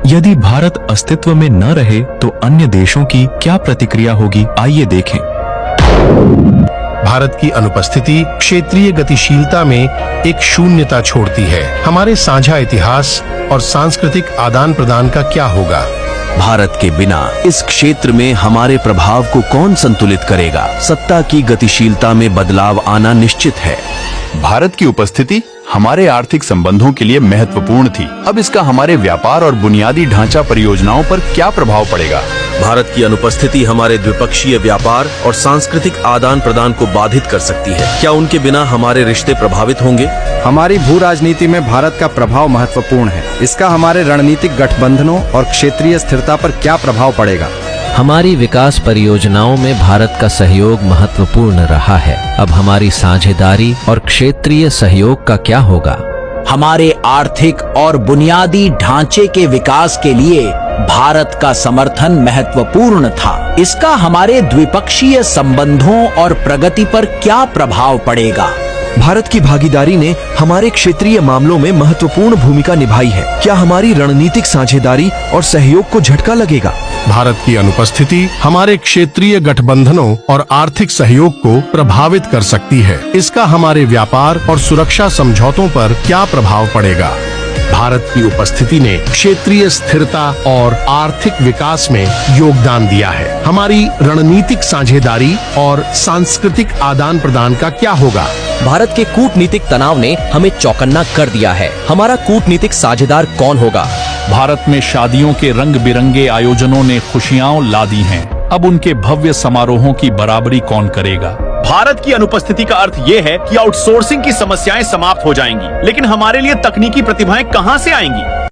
यदि भारत अस्तित्व में न रहे तो अन्य देशों की क्या प्रतिक्रिया होगी, आइए देखें। भारत की अनुपस्थिति क्षेत्रीय गतिशीलता में एक शून्यता छोड़ती है। हमारे साझा इतिहास और सांस्कृतिक आदान प्रदान का क्या होगा? भारत के बिना इस क्षेत्र में हमारे प्रभाव को कौन संतुलित करेगा? सत्ता की गतिशीलता में बदलाव आना निश्चित है। भारत की उपस्थिति हमारे आर्थिक संबंधों के लिए महत्वपूर्ण थी। अब इसका हमारे व्यापार और बुनियादी ढांचा परियोजनाओं पर क्या प्रभाव पड़ेगा? भारत की अनुपस्थिति हमारे द्विपक्षीय व्यापार और सांस्कृतिक आदान प्रदान को बाधित कर सकती है। क्या उनके बिना हमारे रिश्ते प्रभावित होंगे? हमारी भू राजनीति में भारत का प्रभाव महत्वपूर्ण है। इसका हमारे रणनीतिक गठबंधनों और क्षेत्रीय स्थिरता पर क्या प्रभाव पड़ेगा? हमारी विकास परियोजनाओं में भारत का सहयोग महत्वपूर्ण रहा है। अब हमारी साझेदारी और क्षेत्रीय सहयोग का क्या होगा? हमारे आर्थिक और बुनियादी ढांचे के विकास के लिए भारत का समर्थन महत्वपूर्ण था। इसका हमारे द्विपक्षीय संबंधों और प्रगति पर क्या प्रभाव पड़ेगा? भारत की भागीदारी ने हमारे क्षेत्रीय मामलों में महत्वपूर्ण भूमिका निभाई है। क्या हमारी रणनीतिक साझेदारी और सहयोग को झटका लगेगा? भारत की अनुपस्थिति हमारे क्षेत्रीय गठबंधनों और आर्थिक सहयोग को प्रभावित कर सकती है। इसका हमारे व्यापार और सुरक्षा समझौतों पर क्या प्रभाव पड़ेगा? भारत की उपस्थिति ने क्षेत्रीय स्थिरता और आर्थिक विकास में योगदान दिया है। हमारी रणनीतिक साझेदारी और सांस्कृतिक आदान प्रदान का क्या होगा? भारत के कूटनीतिक तनाव ने हमें चौकन्ना कर दिया है। हमारा कूटनीतिक साझेदार कौन होगा? भारत में शादियों के रंग बिरंगे आयोजनों ने खुशियां ला दी हैं। अब उनके भव्य समारोहों की बराबरी कौन करेगा? भारत की अनुपस्थिति का अर्थ ये है कि आउटसोर्सिंग की समस्याएं समाप्त हो जाएंगी, लेकिन हमारे लिए तकनीकी प्रतिभाएं कहां से आएंगी?